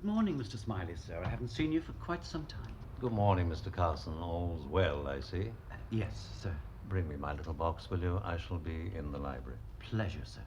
Good morning, Mr. Smiley, sir. I haven't seen you for quite some time. Good morning, Mr. Carson. All's well, I see. Yes, sir. Bring me my little box, will you? I shall be in the library. Pleasure, sir.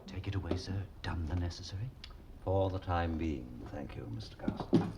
Take it away, sir. Done the necessary. For the time being, thank you, Mr. Carson.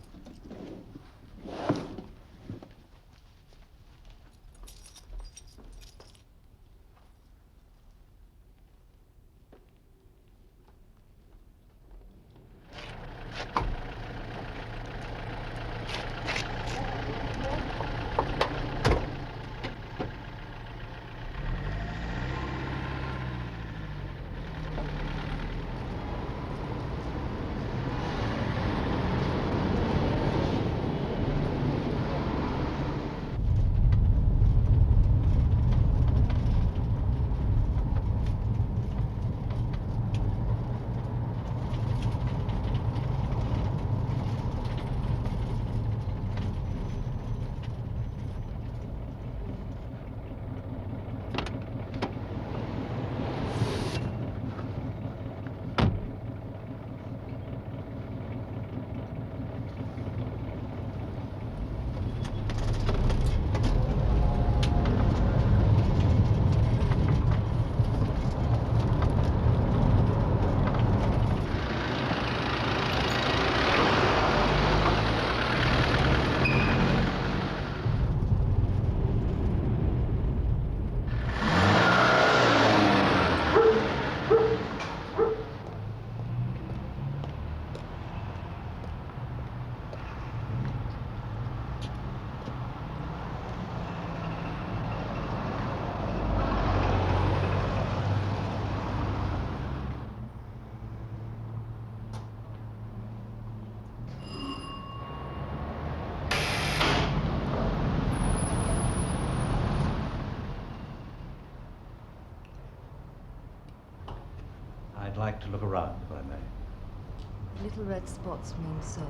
I'd like to look around, if I may. Little red spots mean sold.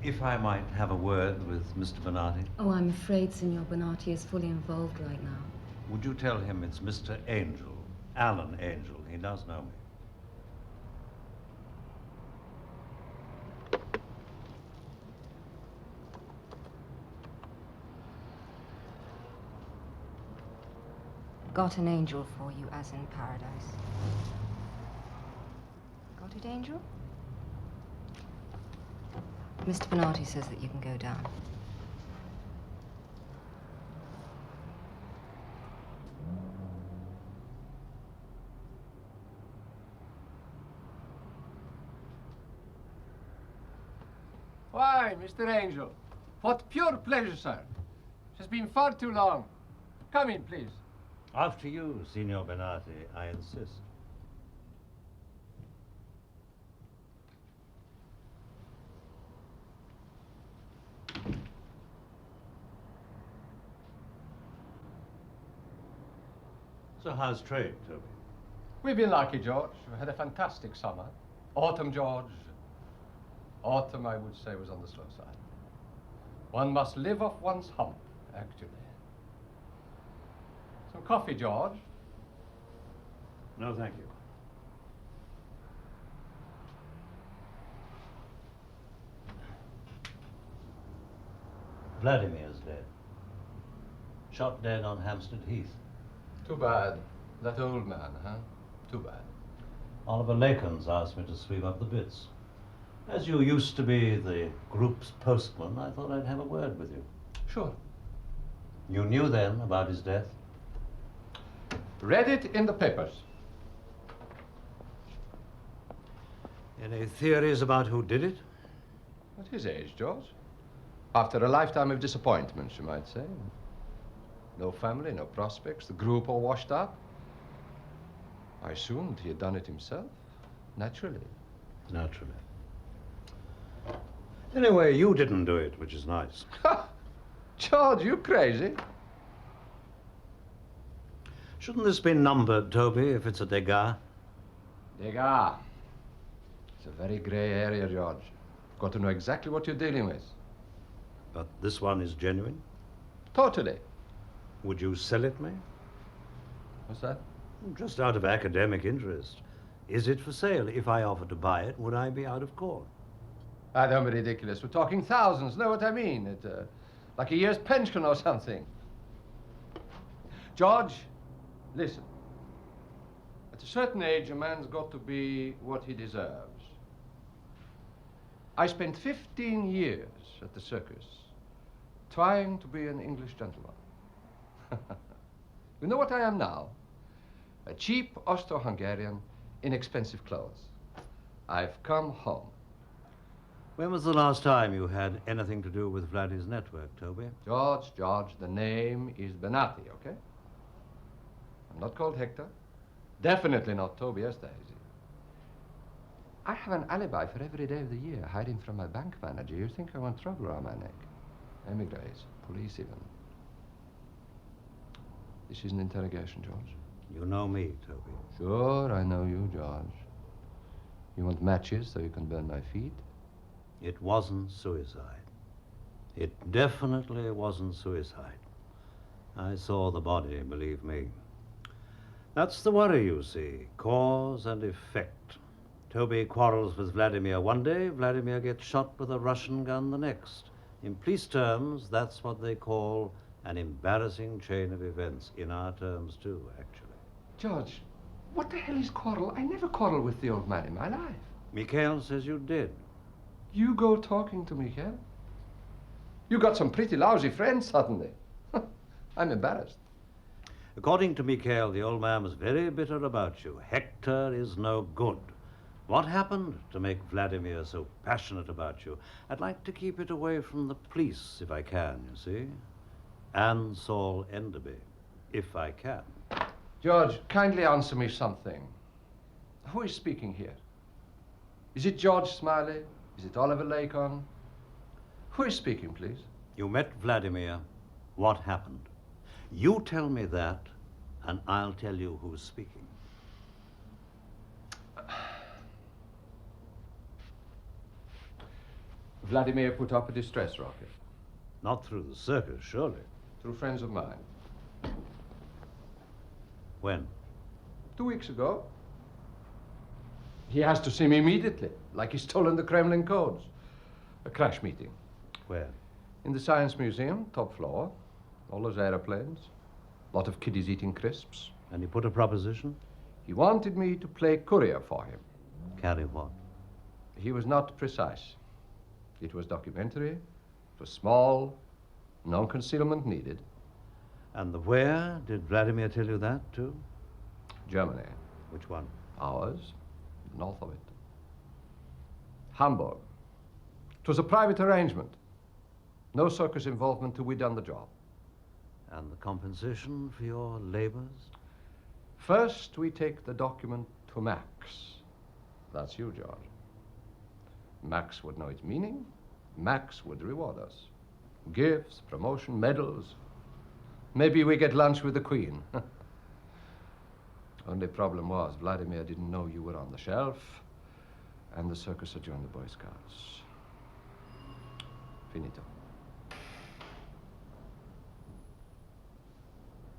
If I might have a word with Mr. Bonatti. Oh, I'm afraid Signor Bonatti is fully involved right now. Would you tell him it's Mr. Angel, Alan Angel? He does know me. Got an angel for you, as in paradise. Got it, Angel? Mr. Bonatti says that you can go down. Why, Mr. Angel, what pure pleasure, sir. It has been far too long. Come in, please. After you, Signor Bonatti, I insist. So how's trade, Toby? We've been lucky, George. We had a fantastic summer. Autumn, George. Autumn, I would say, was on the slow side. One must live off one's hump, actually. Some coffee, George? No, thank you. Vladimir's dead. Shot dead on Hampstead Heath. Too bad. That old man, huh? Too bad. Oliver Lacon's asked me to sweep up the bits. As you used to be the group's postman, I thought I'd have a word with you. Sure. You knew then about his death? Read it in the papers. Any theories about who did it? At his age, George. After a lifetime of disappointments, you might say. No family, no prospects, the group all washed up. I assumed he had done it himself. Naturally. Naturally. Anyway, you didn't do it, which is nice. George, you crazy? Shouldn't this be numbered, Toby, if it's a Degas? Degas. It's a very grey area, George. You've got to know exactly what you're dealing with. But this one is genuine? Totally. Would you sell it me? What's that? Just out of academic interest. Is it for sale? If I offered to buy it, would I be out of court? Ah, don't be ridiculous. We're talking thousands. Know what I mean? Like a year's pension or something. George, listen. At a certain age, a man's got to be what he deserves. I spent 15 years at the circus trying to be an English gentleman. You know what I am now? A cheap Austro-Hungarian, inexpensive clothes. I've come home. When was the last time you had anything to do with Vladdy's network, Toby? George, the name is Benatti, okay? I'm not called Hector. Definitely not Toby Esterhazy. I have an alibi for every day of the year, hiding from my bank manager. You think I want trouble around my neck? Emigres, police even. This is an interrogation, George. You know me, Toby. Sure, I know you, George. You want matches so you can burn my feet? It wasn't suicide. It definitely wasn't suicide. I saw the body, believe me. That's the worry, you see. Cause and effect. Toby quarrels with Vladimir one day, Vladimir gets shot with a Russian gun the next. In police terms, that's what they call an embarrassing chain of events. In our terms, too, actually. George, what the hell is quarrel? I never quarreled with the old man in my life. Mikhail says you did. You go talking to Mikhail? You got some pretty lousy friends suddenly. I'm embarrassed. According to Mikhail, the old man was very bitter about you. Hector is no good. What happened to make Vladimir so passionate about you? I'd like to keep it away from the police, if I can, you see. And Saul Enderby, if I can. George, kindly answer me something. Who is speaking here? Is it Τζορτζ Σμάιλι? Is it Oliver Lacon? Who is speaking, please? You met Vladimir. What happened? You tell me that, and I'll tell you who's speaking. Vladimir put up a distress rocket. Not through the circus, surely. Through friends of mine. When? 2 weeks ago. He has to see me immediately, like he's stolen the Kremlin codes. A crash meeting. Where? In the Science Museum, top floor. All those aeroplanes. A lot of kiddies eating crisps. And he put a proposition? He wanted me to play courier for him. Carry what? He was not precise. It was documentary. It was small. No concealment needed. And the where? Did Vladimir tell you that, too? Germany. Which one? Ours. North of it. Hamburg. It was a private arrangement. No circus involvement till we'd done the job. And the compensation for your labors? First, we take the document to Max. That's you, George. Max would know its meaning. Max would reward us. Gifts, promotion, medals. Maybe we get lunch with the Queen. Only problem was, Vladimir didn't know you were on the shelf, and the circus had joined the Boy Scouts. Finito.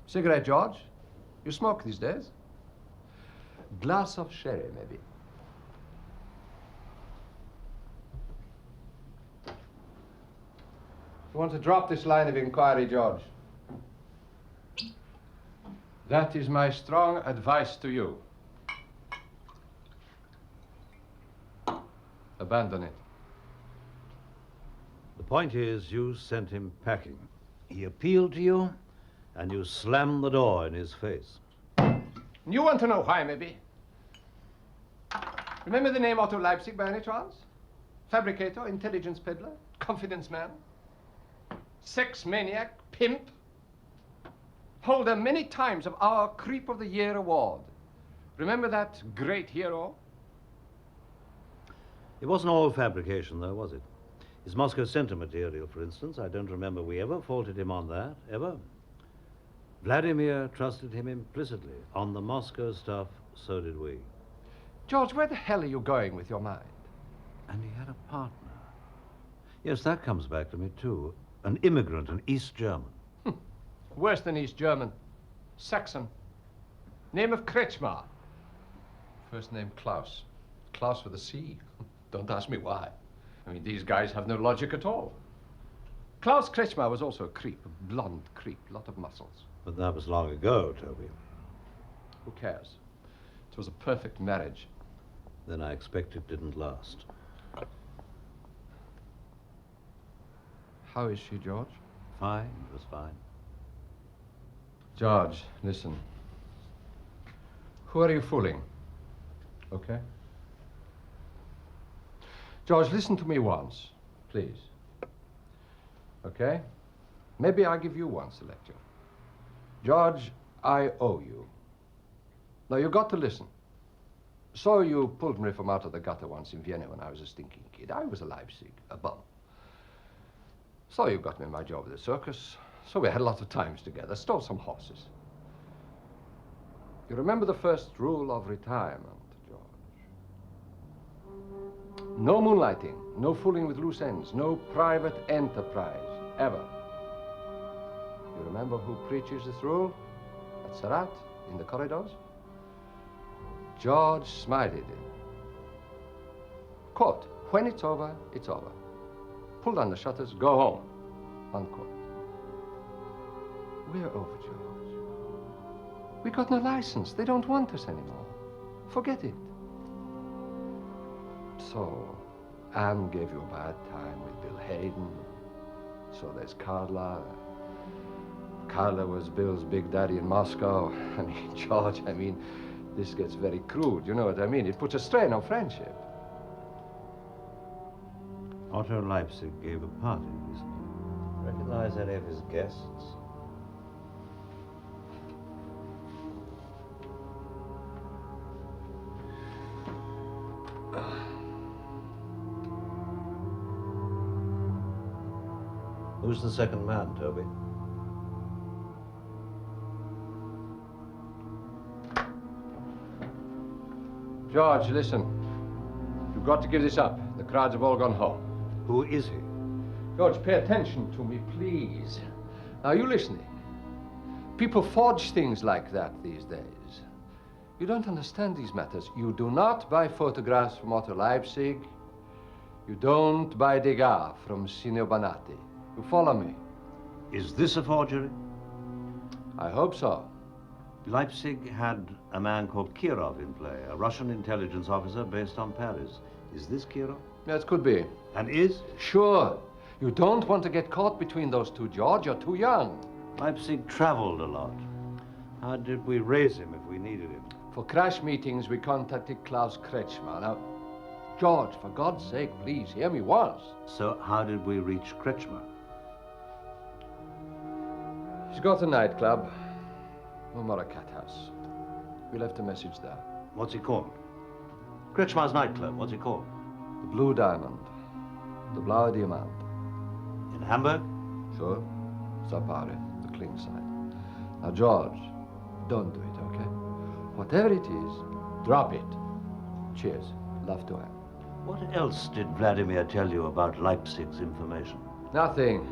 Cigarette, George? You smoke these days? Glass of sherry, maybe. You want to drop this line of inquiry, George? That is my strong advice to you. Abandon it. The point is, you sent him packing. He appealed to you, and you slammed the door in his face. You want to know why, maybe? Remember the name Otto Leipzig by any chance? Fabricator, intelligence peddler, confidence man, sex maniac, pimp, holder many times of our Creep of the Year award. Remember that great hero? It wasn't all fabrication, though, was it? His Moscow Center material, for instance, I don't remember we ever faulted him on that, ever. Vladimir trusted him implicitly. On the Moscow stuff, so did we. George, where the hell are you going with your mind? And he had a partner. Yes, that comes back to me, too. An immigrant, an East German. Worse than East German. Saxon. Name of Kretschmer. First name Klaus. Klaus with a C. Don't ask me why. I mean, these guys have no logic at all. Klaus Kretschmer was also a creep, a blonde creep, lot of muscles. But that was long ago, Toby. Who cares? It was a perfect marriage. Then I expect it didn't last. How is she, George? Fine, it was fine. George, listen. Who are you fooling? Okay? George, listen to me once, please. Okay? Maybe I'll give you once a lecture. George, I owe you. Now, you got to listen. So you pulled me from out of the gutter once in Vienna when I was a stinking kid. I was a Leipzig, a bum. So you got me my job at the circus. So we had a lot of times together, stole some horses. You remember the first rule of retirement, George? No moonlighting, no fooling with loose ends, no private enterprise, ever. You remember who preaches this rule? At Sarat, in the corridors? Τζορτζ Σμάιλι did. Quote, when it's over, it's over. Pull down the shutters, go home. Unquote. We're over, George. We got no license. They don't want us anymore. Forget it. So, Anne gave you a bad time with Bill Hayden. So there's Kárla. Kárla was Bill's big daddy in Moscow. I mean, George, this gets very crude. You know what I mean? It puts a strain on friendship. Otto Leipzig gave a party recently. Recognize any of his guests? Who's the second man, Toby? George, listen. You've got to give this up. The crowds have all gone home. Who is he? George, pay attention to me, please. Are you listening? People forge things like that these days. You don't understand these matters. You do not buy photographs from Otto Leipzig. You don't buy Degas from Signor Banati. You follow me? Is this a forgery? I hope so. Leipzig had a man called Kirov in play, a Russian intelligence officer based on Paris. Is this Kirov? Yes, could be. And is? Sure. You don't want to get caught between those two, George. You're too young. Leipzig traveled a lot. How did we raise him if we needed him? For crash meetings, we contacted Klaus Kretschmer. Now, George, for God's sake, please, hear me once. So how did we reach Kretschmer? He's got a nightclub. No more a cat house. We left a message there. What's he called? Kretschmer's nightclub, what's it called? The Blue Diamond. The Blaue Diamant. In Hamburg? Sure. Zapare, the clean side. Now, George, don't do it, okay? Whatever it is, drop it. Cheers. Love to have. What else did Vladimir tell you about Leipzig's information? Nothing.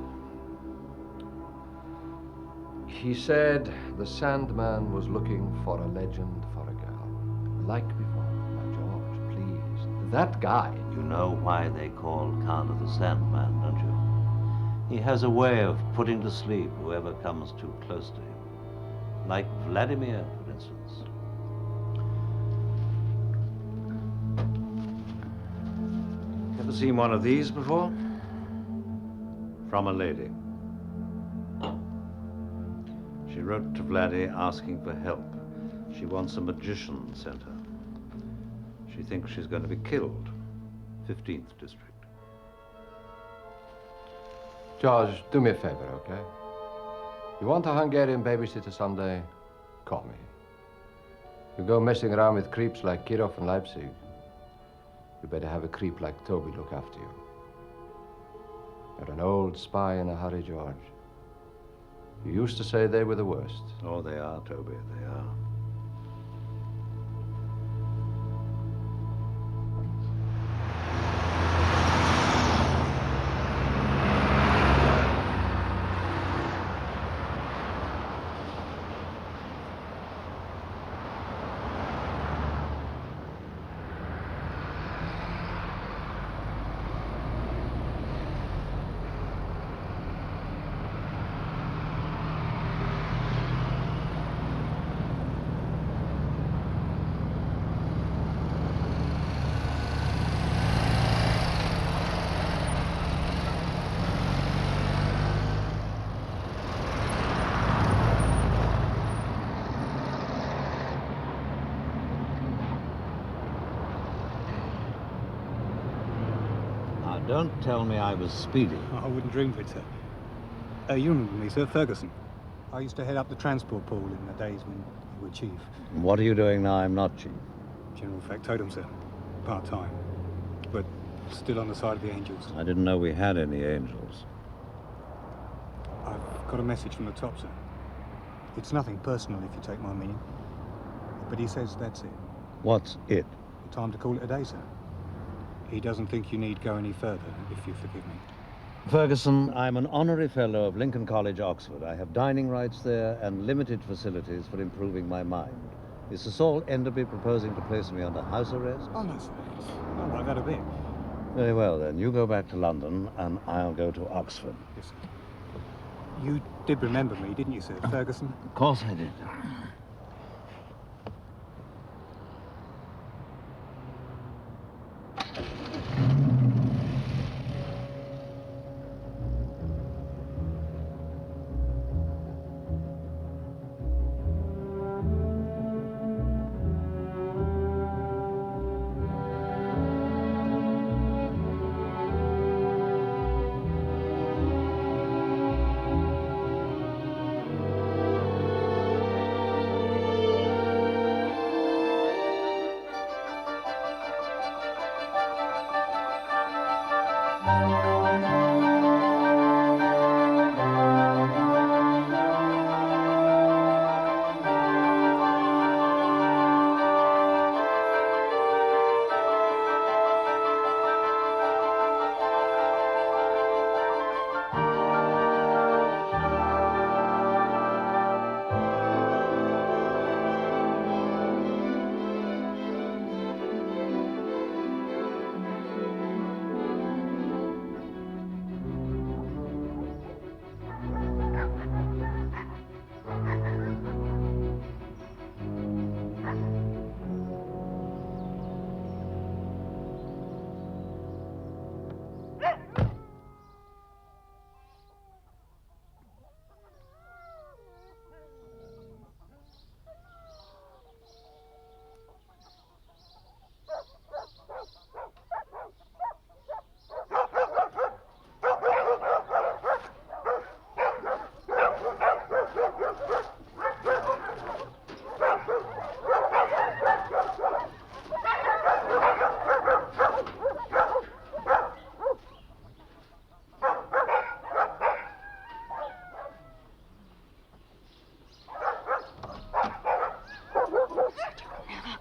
He said the Sandman was looking for a legend for a girl. Like before. Now, George, please. That guy. You know why they call Kharla the Sandman, don't you? He has a way of putting to sleep whoever comes too close to him. Like Vladimir, for instance. Ever seen one of these before? From a lady. She wrote to Vladdy asking for help. She wants a magician sent her. She thinks she's going to be killed. 15th district. George, do me a favor, okay? You want a Hungarian babysitter someday? Call me. You go messing around with creeps like Kirov and Leipzig, you better have a creep like Toby look after you. You're an old spy in a hurry, George. You used to say they were the worst. Oh, they are, Toby, they are. Don't tell me I was speeding. Oh, I wouldn't dream of it, sir. You remember me, sir, Ferguson. I used to head up the transport pool in the days when you were chief. And what are you doing now I'm not chief? General factotum, sir. Part-time. But still on the side of the angels. I didn't know we had any angels. I've got a message from the top, sir. It's nothing personal, if you take my meaning. But he says that's it. What's it? Time to call it a day, sir. He doesn't think you need go any further, if you forgive me. Ferguson, I'm an honorary fellow of Lincoln College, Oxford. I have dining rights there and limited facilities for improving my mind. Is Sir Saul Enderby proposing to place me under house arrest? Oh, no, sir. It's not like that a bit. Very well, then. You go back to London, and I'll go to Oxford. Yes, sir. You did remember me, didn't you, sir, Ferguson? Of course I did.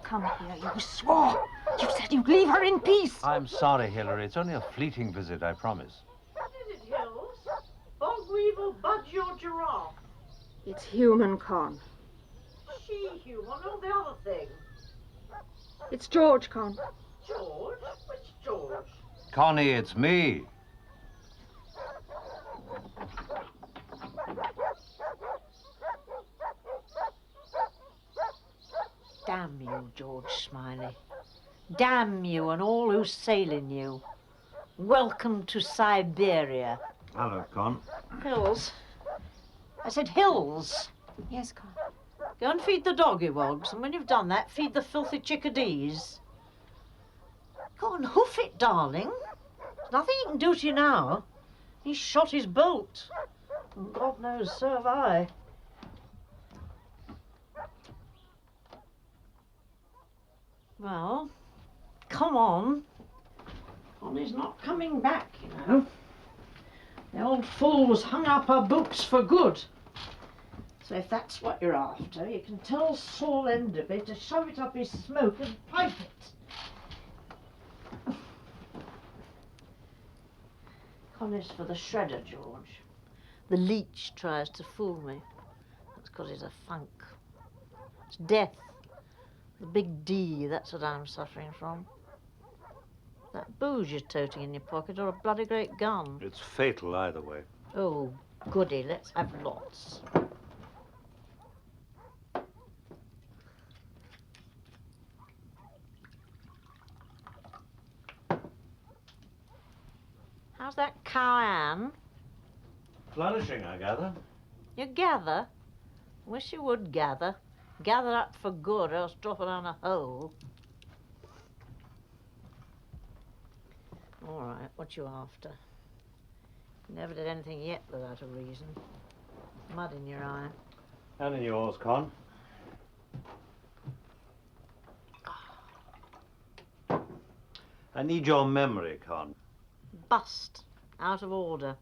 Come here, you swore. You said you'd leave her in peace. I'm sorry, Hillary. It's only a fleeting visit, I promise. What is it, Hills? evil budgie or giraffe? It's human, Con. She-human, or the other thing? It's George, Con. George? Which George? Connie, it's me. Damn you, George Smailì. Damn you and all who sail in you. Welcome to Siberia. Hello, Con. Hills. I said Hills. Yes, Con. Go and feed the doggy wogs, and when you've done that, feed the filthy chickadees. Go on, hoof it, darling. There's nothing he can do to you now. He's shot his bolt. And God knows, so have I. Well, come on. Connie's not coming back, you know. The old fool's hung up her boots for good. So if that's what you're after, you can tell Saul Enderby to shove it up his smoke and pipe it. Connie's for the shredder, George. The leech tries to fool me. That's because he's a funk. It's death. The big D, that's what I'm suffering from. That booze you're toting in your pocket or a bloody great gun? It's fatal either way. Oh, goody, let's have lots. How's that cow Anne? Flourishing, I gather. You gather? Wish you would gather. Gather up for good, or else drop it down a hole. All right, what you after? Never did anything yet without a reason. Mud in your eye. And in yours, Con. I need your memory, Con. Bust. Out of order.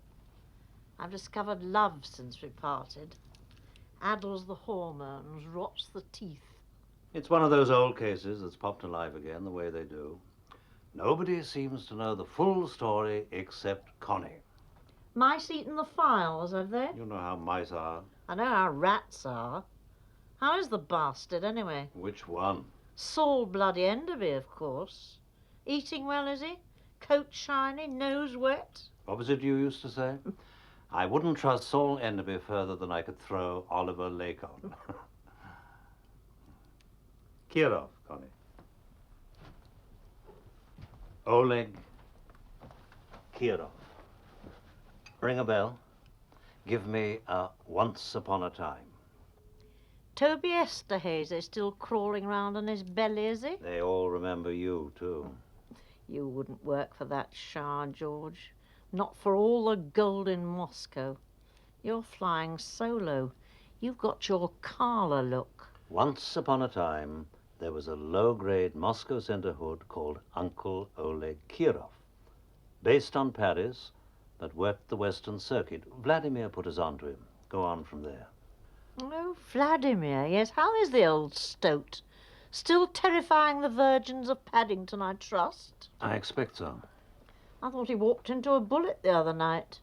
I've discovered love since we parted. Addles the hormones, rots the teeth. It's one of those old cases that's popped alive again the way they do. Nobody seems to know the full story except Connie. Mice eaten the files, have they? You know how mice are. I know how rats are. How is the bastard, anyway? Which one? Saul bloody Enderby, of course. Eating well, is he? Coat shiny, nose wet? What was it you used to say? I wouldn't trust Saul Enderby further than I could throw Oliver Lake on. Kirov, Connie. Oleg Kirov. Ring a bell. Give me a Once Upon a Time. Toby Esterhazy still crawling round on his belly, is he? They all remember you, too. You wouldn't work for that Shah, George. Not for all the gold in Moscow. You're flying solo. You've got your Kárla look. Once upon a time, there was a low-grade Moscow Center hood called Uncle Oleg Kirov. Based on Paris, that worked the Western Circuit. Vladimir put us onto him. Go on from there. Oh, Vladimir, yes. How is the old stoat? Still terrifying the virgins of Paddington, I trust? I expect so. I thought he walked into a bullet the other night.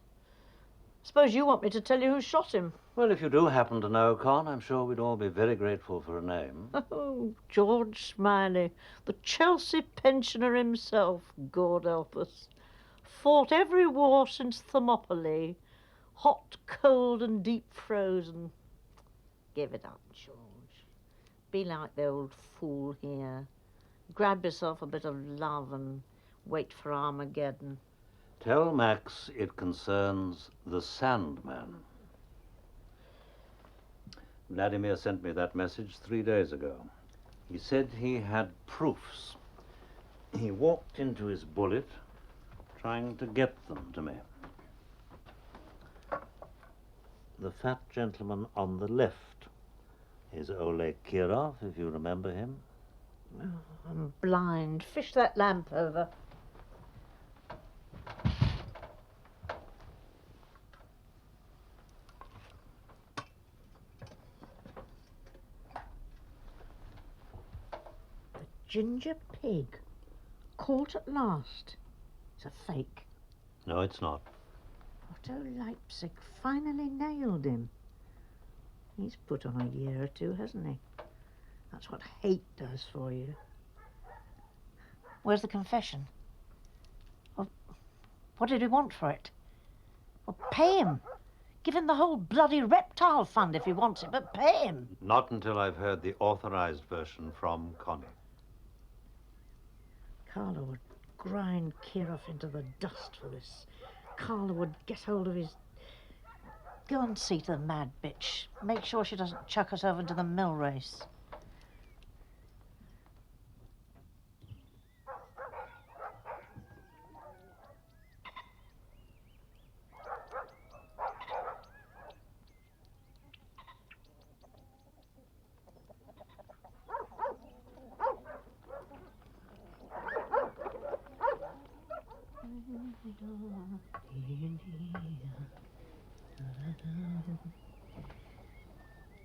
Suppose you want me to tell you who shot him? Well, if you do happen to know, Con, I'm sure we'd all be very grateful for a name. Oh, George Smailì, the Chelsea pensioner himself, God help us. Fought every war since Thermopylae. Hot, cold and deep frozen. Give it up, George. Be like the old fool here. Grab yourself a bit of love and wait for Armageddon. Tell Max it concerns the Sandman. Vladimir sent me that message 3 days ago. He said he had proofs. He walked into his bullet trying to get them to me. The fat gentleman on the left is Oleg Kirov, if you remember him. Oh, I'm blind. Fish that lamp over. The ginger pig. Caught at last. It's a fake. No, it's not. Otto Leipzig finally nailed him. He's put on a year or two, hasn't he? That's what hate does for you. Where's the confession? Well, what did he want for it? Well, pay him. Give him the whole bloody reptile fund if he wants it, but pay him. Not until I've heard the authorized version from Connie. Kárla would grind Kirov into the dust for this. Kárla would get hold of his... Go and see to the mad bitch. Make sure she doesn't chuck us over into the mill race.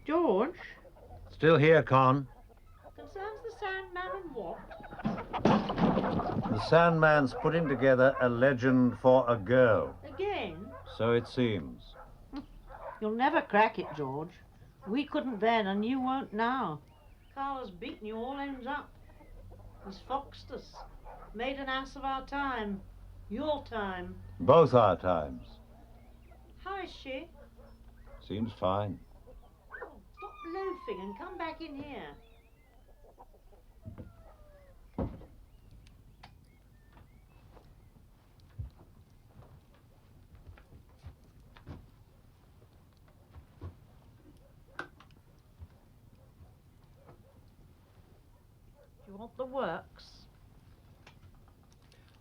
George? Still here, Con. Concerns the Sandman and what? The Sandman's putting together a legend for a girl. Again? So it seems. You'll never crack it, George. We couldn't then, and you won't now. Kárla's beaten you all ends up. He's foxed us. Made an ass of our time. Your time. Both our times. How is she? Seems fine. Oh, stop loafing and come back in here. Do you want the works?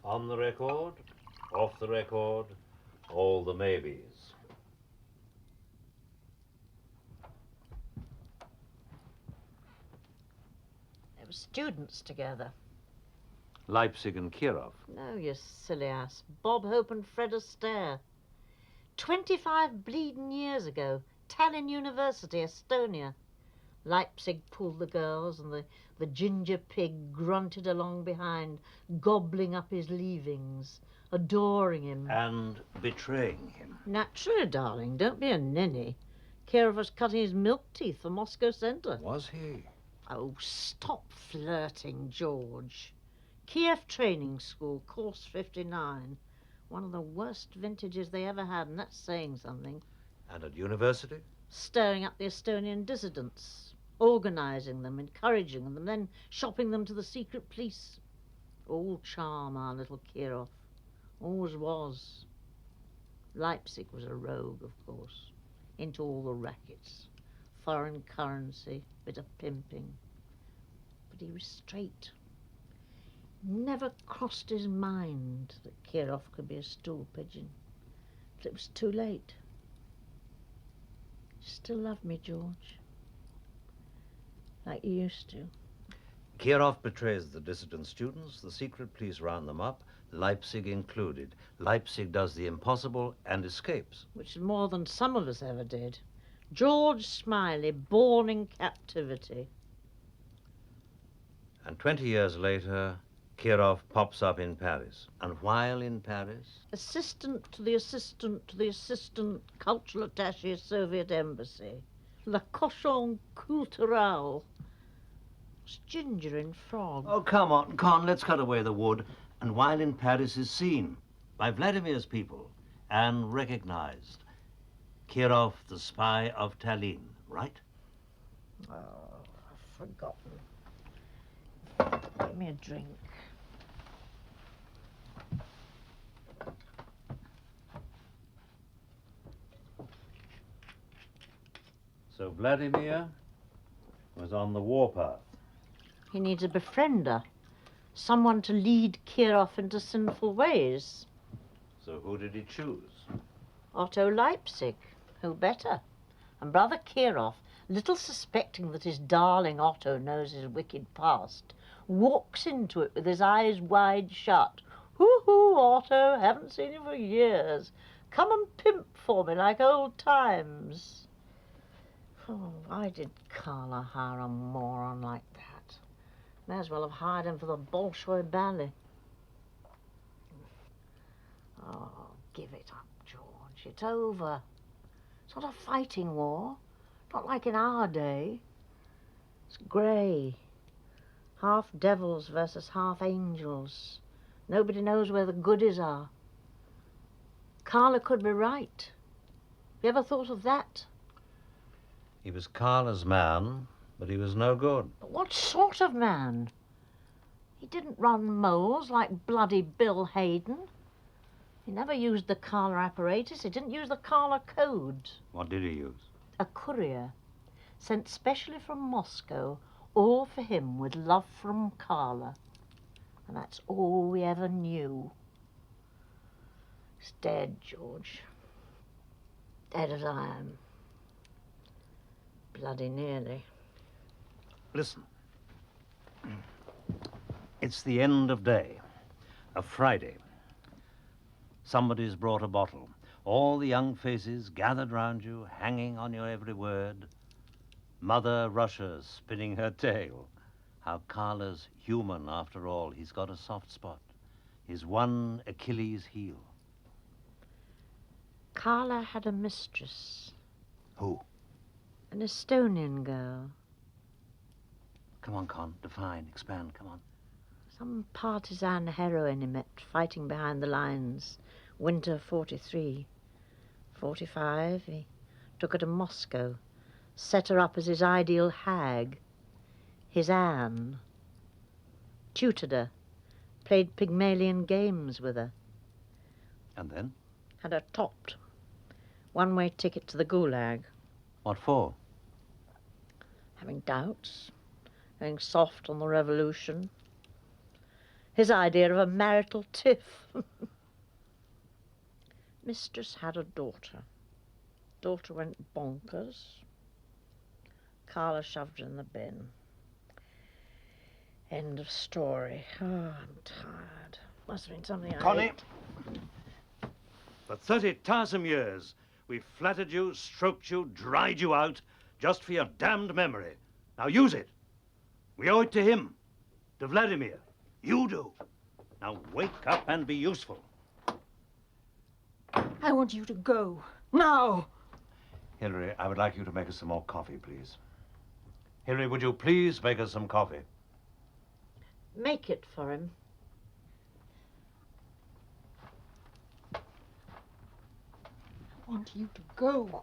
On the record, off the record, all the maybes. They were students together. Leipzig and Kirov. No, you silly ass. Bob Hope and Fred Astaire. 25 bleeding years ago, Tallinn University, Estonia. Leipzig pulled the girls and the ginger pig grunted along behind, gobbling up his leavings, adoring him. And betraying him. Naturally, darling, don't be a ninny. Kirov was cutting his milk teeth for Moscow Centre. Was he? Oh, stop flirting, George. Kiev Training School, course 59. One of the worst vintages they ever had, and that's saying something. And at university? Stirring up the Estonian dissidents, organising them, encouraging them, and then shopping them to the secret police. All charm, our little Kirov. Always was. Leipzig was a rogue, of course. Into all the rackets. Foreign currency, bit of pimping. But he was straight. Never crossed his mind that Kirov could be a stool pigeon. But it was too late. You still love me, George. Like you used to. Kirov betrays the dissident students, the secret police round them up, Leipzig included. Leipzig does the impossible and escapes. Which is more than some of us ever did. Джордж Смаилι, born in captivity. And 20 years later, Kirov pops up in Paris. And while in Paris... Assistant to the assistant to the assistant cultural attaché, Soviet embassy. La cochon culturel. It's ginger in frog. Oh, come on, Con, let's cut away the wood. And while in Paris is seen by Vladimir's people and recognized. Kirov, the spy of Tallinn, right? Oh, I've forgotten. Give me a drink. So Vladimir was on the warpath. He needs a befriender. Someone to lead Kirov into sinful ways. So who did he choose? Otto Leipzig. Who better? And brother Kirov, little suspecting that his darling Otto knows his wicked past, walks into it with his eyes wide shut. Hoo-hoo, Otto, haven't seen you for years. Come and pimp for me like old times. Oh, why did Kárla hire a moron like that? May as well have hired him for the Bolshoi ballet. Oh, give it up, George. it's over. It's not a fighting war. Not like in our day. It's grey. Half devils versus half angels. Nobody knows where the goodies are. Kárla could be right. You ever thought of that? He was Kárla's man, but he was no good. But what sort of man? He didn't run moles like bloody Bill Hayden. He never used the Kárla apparatus. He didn't use the Kárla code. What did he use? A courier, sent specially from Moscow, all for him with love from Kárla. And that's all we ever knew. He's dead, George. Dead as I am. Bloody nearly. Listen. It's the end of day, a Friday. Somebody's brought a bottle. All the young faces gathered round you, hanging on your every word. Mother Russia spinning her tale. How Kárla's human after all. He's got a soft spot. His one Achilles heel. Kárla had a mistress. Who? An Estonian girl. Come on, Con. Define, expand, come on. Some partisan heroine he met fighting behind the lines. Winter 43. 45, he took her to Moscow. Set her up as his ideal hag. His Anne. Tutored her. Played Pygmalion games with her. And then? Had her topped. One-way ticket to the Gulag. What for? Having doubts. Going soft on the revolution. His idea of a marital tiff. Mistress had a daughter. Daughter went bonkers. Kárla shoved her in the bin. End of story. Oh, I'm tired. Must have been something I Connie! ate. For 30 tiresome years, we've flattered you, stroked you, dried you out, just for your damned memory. Now use it. We owe it to him, to Vladimir. You do. Now wake up and be useful. I want you to go. Now! Hilary, I would like you to make us some more coffee, please. Hilary, would you please make us some coffee? Make it for him. I want you to go.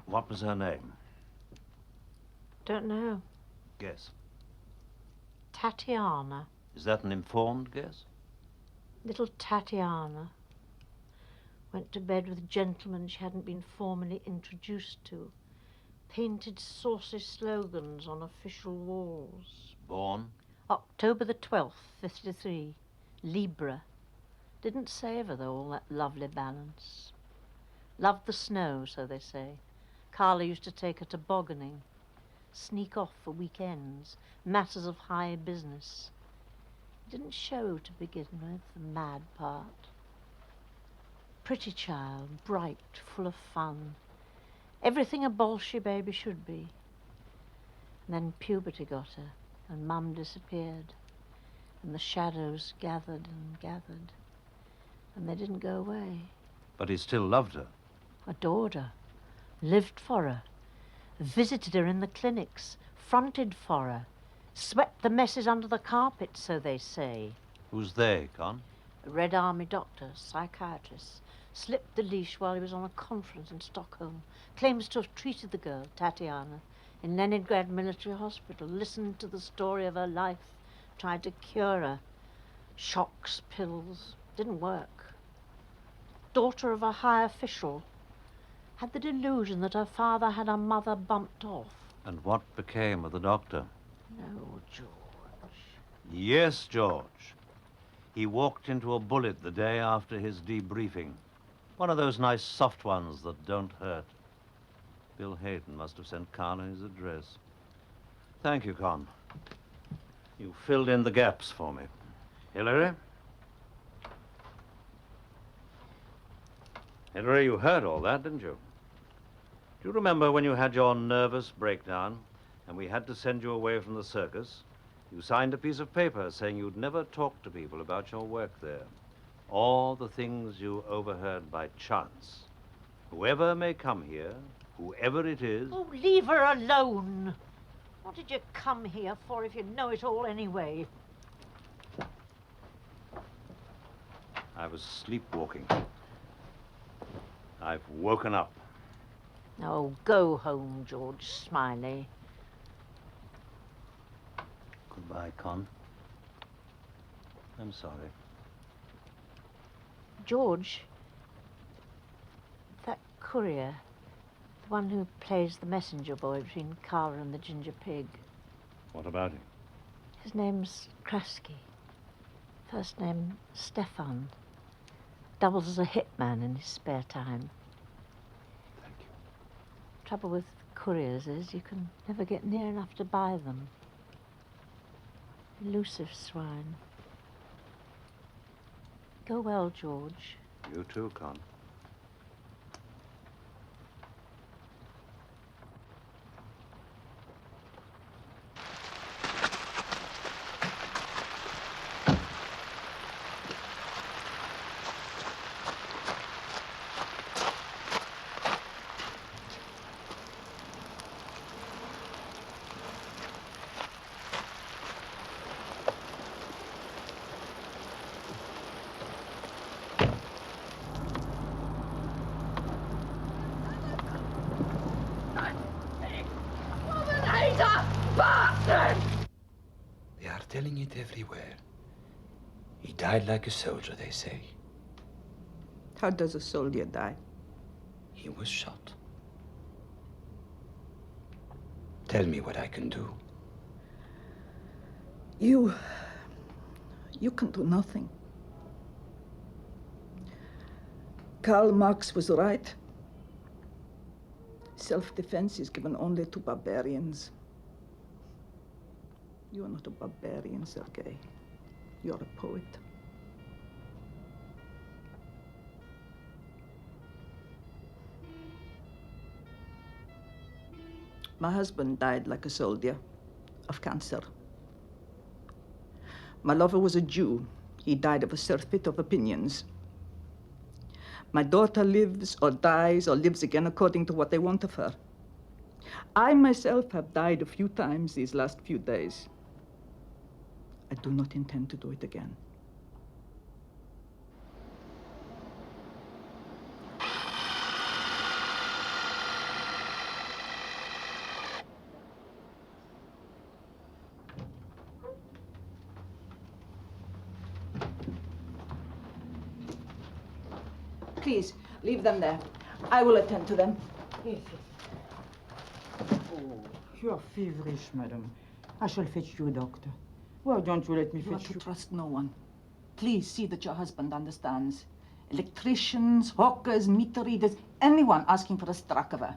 What was her name? Don't know. Guess. Tatiana. Is that an informed guess? Little Tatiana. Went to bed with gentlemen she hadn't been formally introduced to. Painted saucy slogans on official walls. Born? October the 12th, 53. Libra. Didn't savour, though, all that lovely balance. Loved the snow, so they say. Kárla used to take her tobogganing. Sneak off for weekends. Matters of high business. Didn't show to begin with, the mad part. Pretty child, bright, full of fun. Everything a Bolshoi baby should be. And then puberty got her, and Mum disappeared. And the shadows gathered and gathered. And they didn't go away. But he still loved her. Adored her. Lived for her. Visited her in the clinics. Fronted for her. Swept the messes under the carpet, so they say. Who's they, Con? A Red Army doctor, psychiatrist. Slipped the leash while he was on a conference in Stockholm. Claims to have treated the girl, Tatiana, in Leningrad Military Hospital. Listened to the story of her life. Tried to cure her. Shocks, pills. Didn't work. Daughter of a high official. Had the delusion that her father had her mother bumped off. And what became of the doctor? No, George. Yes, George. He walked into a bullet the day after his debriefing. One of those nice soft ones that don't hurt. Bill Hayden must have sent Kárla his address. Thank you, Con. You filled in the gaps for me. Hilary? Hilary, you heard all that, didn't you? Do you remember when you had your nervous breakdown and we had to send you away from the circus? You signed a piece of paper saying you'd never talk to people about your work there. or the things you overheard by chance. Whoever may come here, whoever it is... Oh, leave her alone. What did you come here for if you know it all anyway? I was sleepwalking. I've woken up. Oh, go home, George Smiley. Goodbye, Con. I'm sorry. George, that courier, the one who plays the messenger boy between Kara and the ginger pig. What about him? His name's Krasky. First name Stefan. Doubles as a hitman in his spare time. Thank you. Trouble with couriers is you can never get near enough to buy them. Elusive swine. Go well, George. You too, Con. They are telling it everywhere. He died like a soldier, they say. How does a soldier die? He was shot. Tell me what I can do. You can do nothing. Karl Marx was right. Self-defense is given only to barbarians. You are not a barbarian, Sergei. You're a poet. My husband died like a soldier, of cancer. My lover was a Jew. He died of a surfeit of opinions. My daughter lives or dies or lives again according to what they want of her. I myself have died a few times these last few days. I do not intend to do it again. Please, leave them there. I will attend to them. Yes, yes. Oh, you are feverish, madam. I shall fetch you a doctor. Why don't you let me You are fetch to you? trust no one. Please see that your husband understands. Electricians, hawkers, meter readers, anyone asking for a Strakova.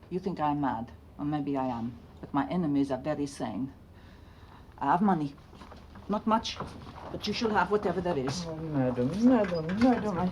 You think I'm mad, or maybe I am, but my enemies are very sane. I have money. Not much, but you shall have whatever there is. Oh, madam, madam.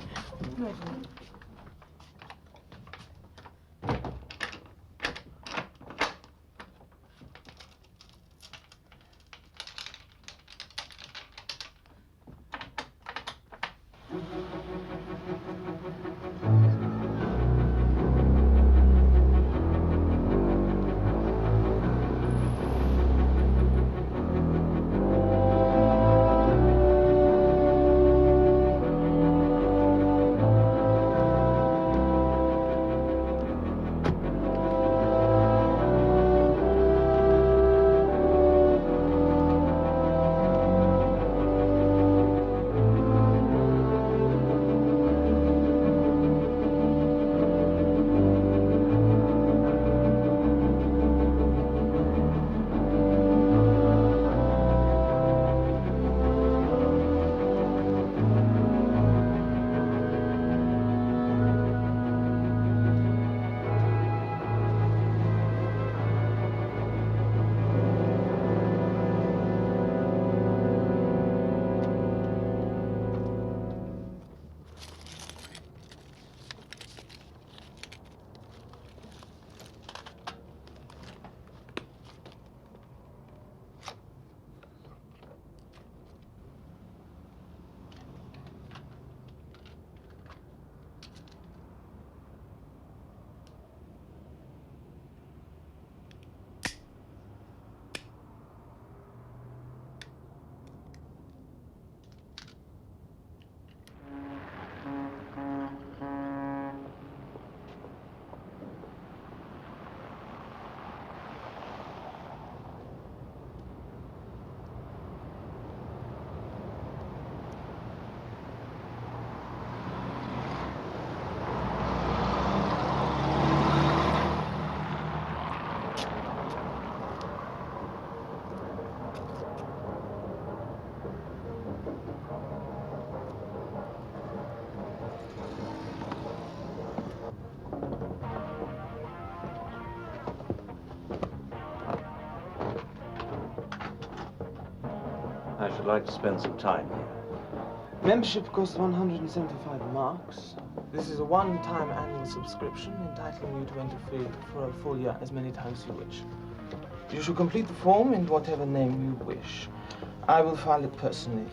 should like to spend some time here. Membership costs 175 marks. This is a one-time annual subscription entitling you to enter free for a full year as many times as you wish. You should complete the form in whatever name you wish. I will file it personally.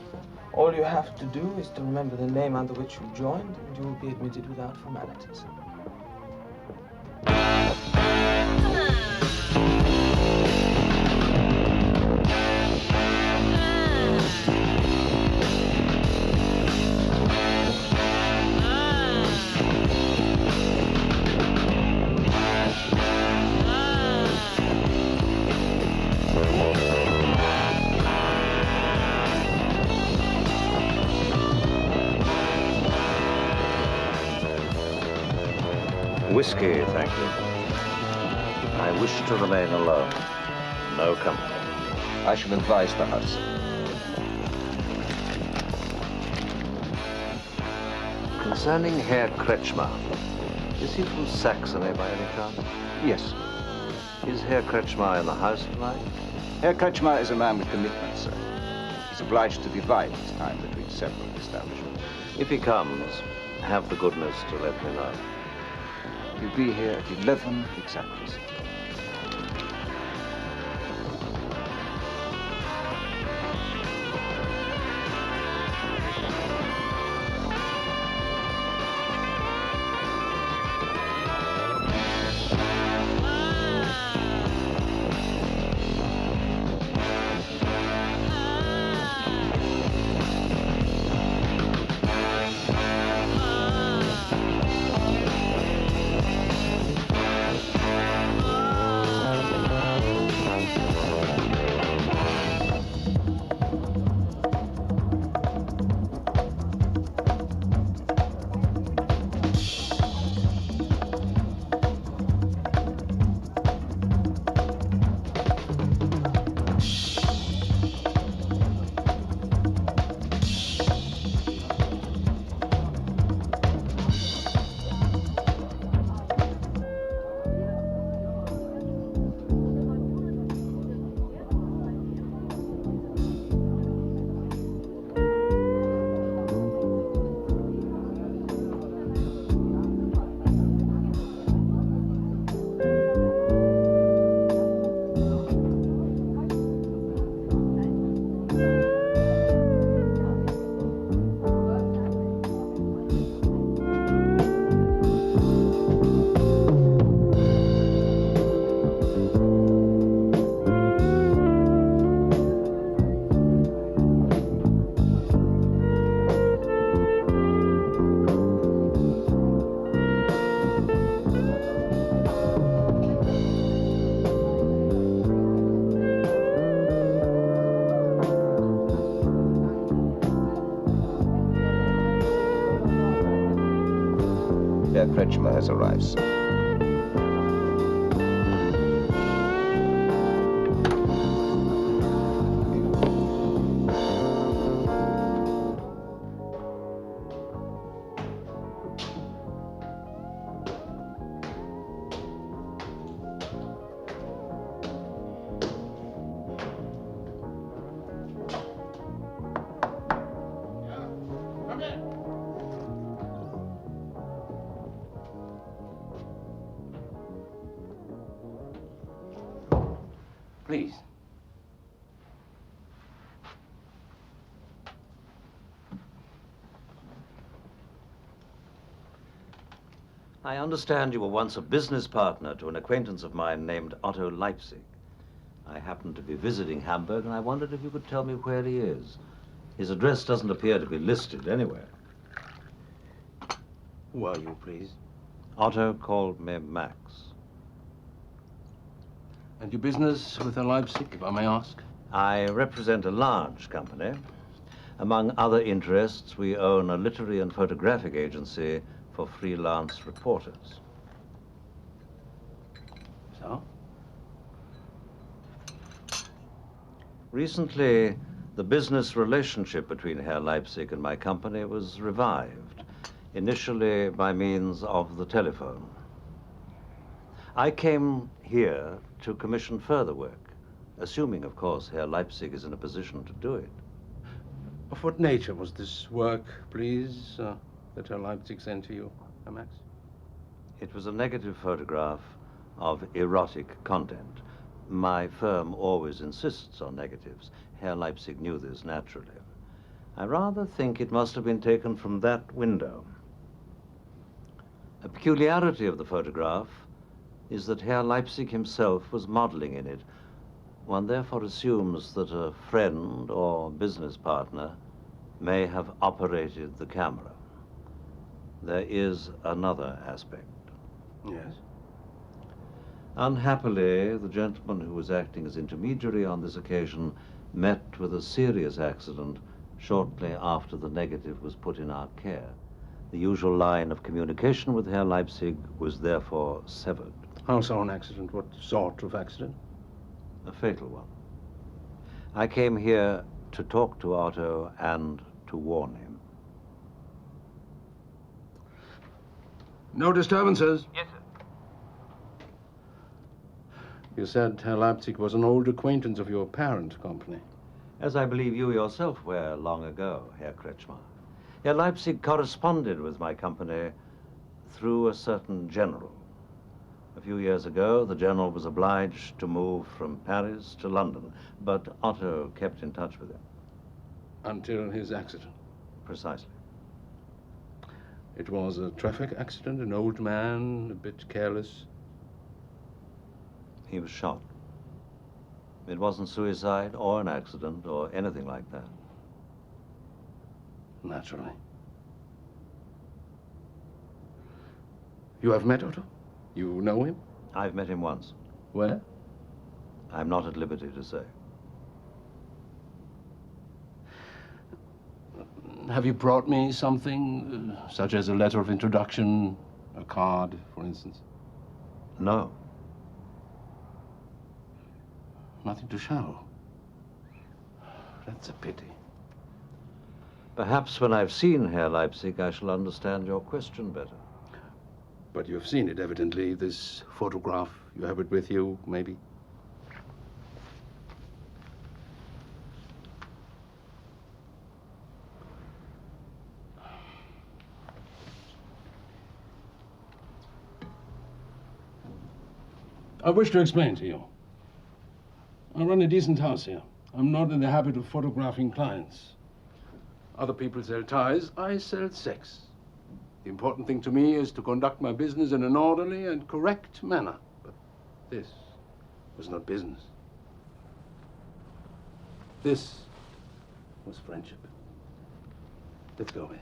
All you have to do is to remember the name under which you joined, and you will be admitted without formalities. Whiskey, thank you. I wish to remain alone. No company. I shall advise the house. Concerning Herr Kretschmer, is he from Saxony by any chance? Yes. Is Herr Kretschmer in the house tonight? Herr Kretschmer is a man with commitments, sir. He's obliged to divide his time between several establishments. If he comes, have the goodness to let me know. He'll be here at 11 exactly, sir. Herr Kretschmer has arrived, sir. Please. I understand you were once a business partner to an acquaintance of mine named Otto Leipzig. I happened to be visiting Hamburg, and I wondered if you could tell me where he is. His address doesn't appear to be listed anywhere. Who are you, please? Otto called me Max. And your business with Herr Leipzig, if I may ask? I represent a large company. Among other interests, we own a literary and photographic agency for freelance reporters. So? Recently, the business relationship between Herr Leipzig and my company was revived, initially by means of the telephone. I came here to commission further work, assuming, of course, Herr Leipzig is in a position to do it. Of what nature was this work, please, that Herr Leipzig sent to you, Herr Max? It was a negative photograph of erotic content. My firm always insists on negatives. Herr Leipzig knew this naturally. I rather think it must have been taken from that window. A peculiarity of the photograph is that Herr Leipzig himself was modeling in it. One therefore assumes that a friend or business partner may have operated the camera. There is another aspect. Yes? Unhappily, the gentleman who was acting as intermediary on this occasion met with a serious accident shortly after the negative was put in our care. The usual line of communication with Herr Leipzig was therefore severed. How so an accident? What sort of accident? A fatal one. I came here to talk to Otto and to warn him. No disturbances? Yes, sir. You said Herr Leipzig was an old acquaintance of your parent company. As I believe you yourself were long ago, Herr Kretschmer. Herr Leipzig corresponded with my company through a certain general. A few years ago, the general was obliged to move from Paris to London, but Otto kept in touch with him. Until his accident? Precisely. It was a traffic accident, an old man, a bit careless. He was shot. It wasn't suicide or an accident or anything like that. Naturally. You have met Otto? You know him? I've met him once. Where? I'm not at liberty to say. Have you brought me something, such as a letter of introduction, a card, for instance? No. Nothing to show. That's a pity. Perhaps when I've seen Herr Leipzig, I shall understand your question better. But you've seen it, evidently, this photograph. You have it with you, maybe? I wish to explain to you. I run a decent house here. I'm not in the habit of photographing clients. Other people sell ties, I sell sex. The important thing to me is to conduct my business in an orderly and correct manner. But this was not business. This was friendship. Let's go, man.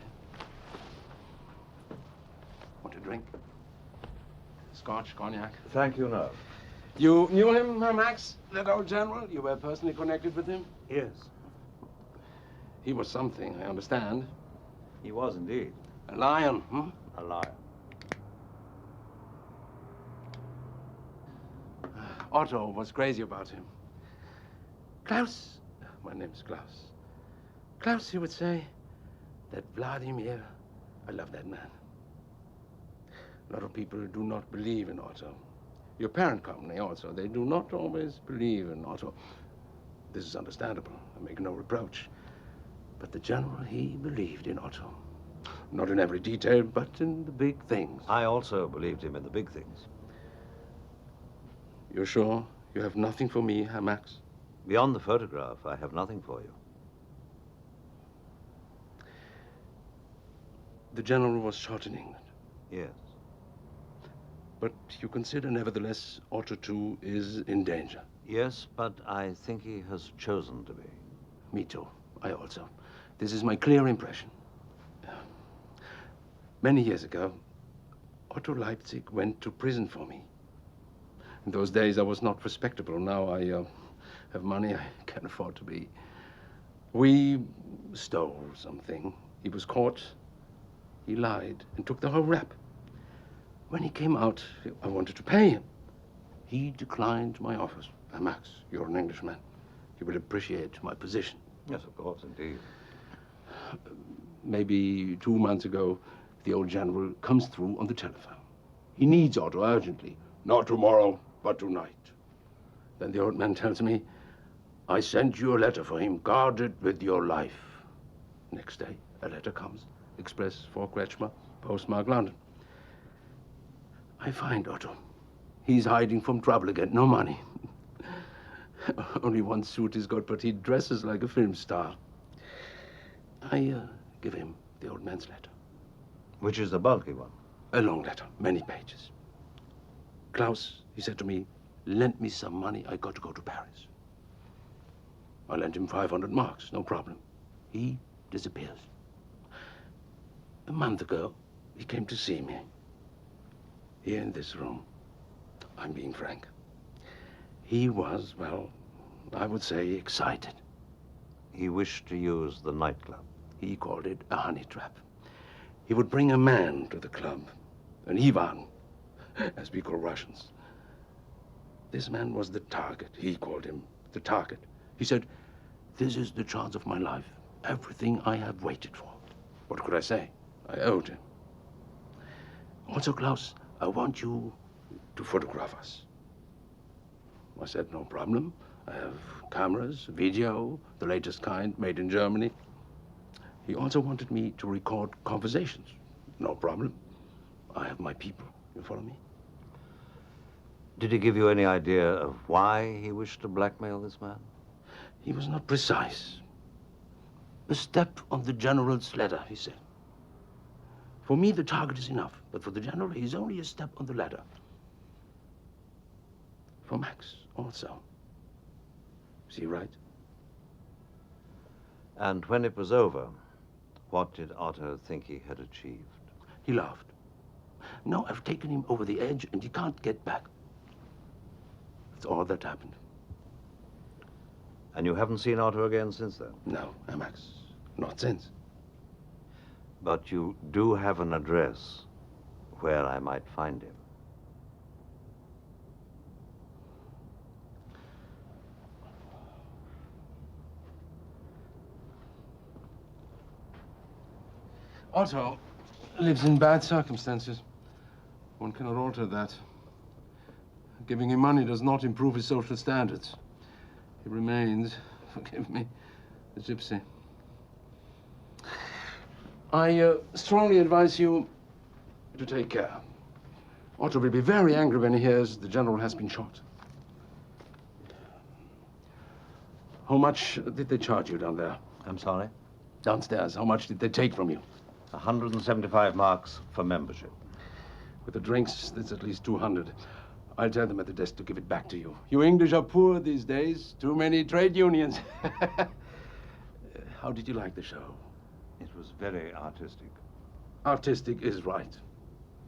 Want a drink? Scotch, cognac? Thank you, no. You knew him, Max? That old general? You were personally connected with him? Yes. He was something, I understand. He was indeed. A lion, hmm? A lion. Otto was crazy about him. Klaus, my name's Klaus. Klaus, he would say, that Vladimir, I love that man. A lot of people do not believe in Otto. Your parent company also, they do not always believe in Otto. This is understandable, I make no reproach. But the general, he believed in Otto. Not in every detail, but in the big things. I also believed him in the big things. You're sure you have nothing for me, Herr Max? Beyond the photograph, I have nothing for you. The general was shot in England. Yes. But you consider, nevertheless, Otto too is in danger. Yes, but I think he has chosen to be. Me too. I also. This is my clear impression. Many years ago, Otto Leipzig went to prison for me. In those days, I was not respectable. Now I have money I can afford to be. We stole something. He was caught. He lied and took the whole rap. When he came out, I wanted to pay him. He declined my offers. Max, you're an Englishman. You will appreciate my position. Yes, of course, indeed. Maybe 2 months ago, the old general comes through on the telephone. He needs Otto urgently. Not tomorrow, but tonight. Then the old man tells me, I sent you a letter for him. Guard it with your life. Next day, a letter comes. Express for Kretschmer, postmark London. I find Otto. He's hiding from trouble again. No money. Only one suit he's got, but he dresses like a film star. I give him the old man's letter. Which is the bulky one? A long letter, many pages. Klaus, he said to me, lend me some money, I got to go to Paris. I lent him 500 marks, no problem. He disappears. A month ago, he came to see me. Here in this room. I'm being frank. He was, well, I would say excited. He wished to use the nightclub. He called it a honey trap. He would bring a man to the club, an Ivan, as we call Russians. This man was the target. He called him the target. He said, this is the chance of my life. Everything I have waited for. What could I say? I owed him. Also, Klaus, I want you to photograph us. I said, no problem. I have cameras, video, the latest kind, made in Germany. He also wanted me to record conversations. No problem. I have my people. You follow me? Did he give you any idea of why he wished to blackmail this man? He was not precise. A step on the general's ladder, he said. For me, the target is enough, but for the general, he's only a step on the ladder. For Max, also. Is he right? And when it was over, what did Otto think he had achieved? He laughed. Now I've taken him over the edge, and he can't get back. That's all that happened. And you haven't seen Otto again since then? No, Max, not since. But you do have an address where I might find him. Otto lives in bad circumstances. One cannot alter that. Giving him money does not improve his social standards. He remains, forgive me, a gypsy. I strongly advise you to take care. Otto will be very angry when he hears the general has been shot. How much did they charge you down there? I'm sorry? Downstairs, how much did they take from you? 175 marks for membership. With the drinks, that's at least 200. I'll tell them at the desk to give it back to you. You English are poor these days. Too many trade unions. How did you like the show? It was very artistic. Artistic is right.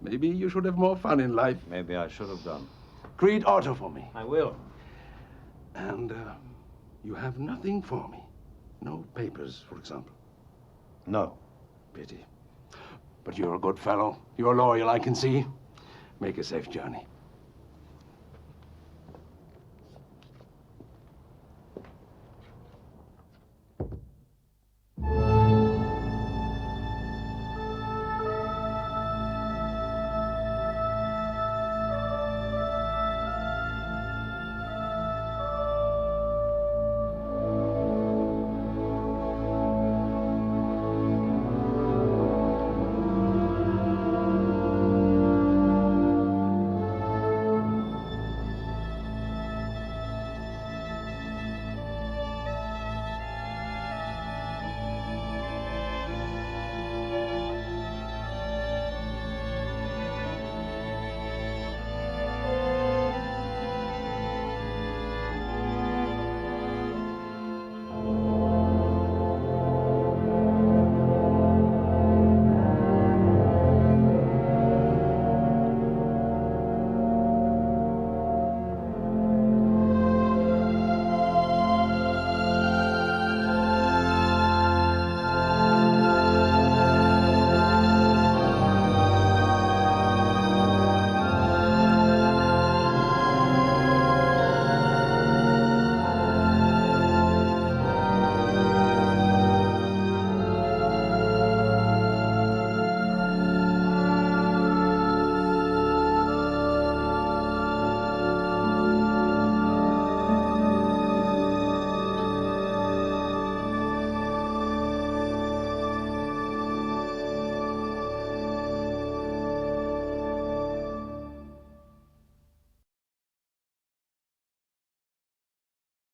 Maybe you should have more fun in life. Maybe I should have done. Greet Otto for me. I will. And you have nothing for me. No papers, for example. No. Pity. But you're a good fellow. You're loyal, I can see. Make a safe journey.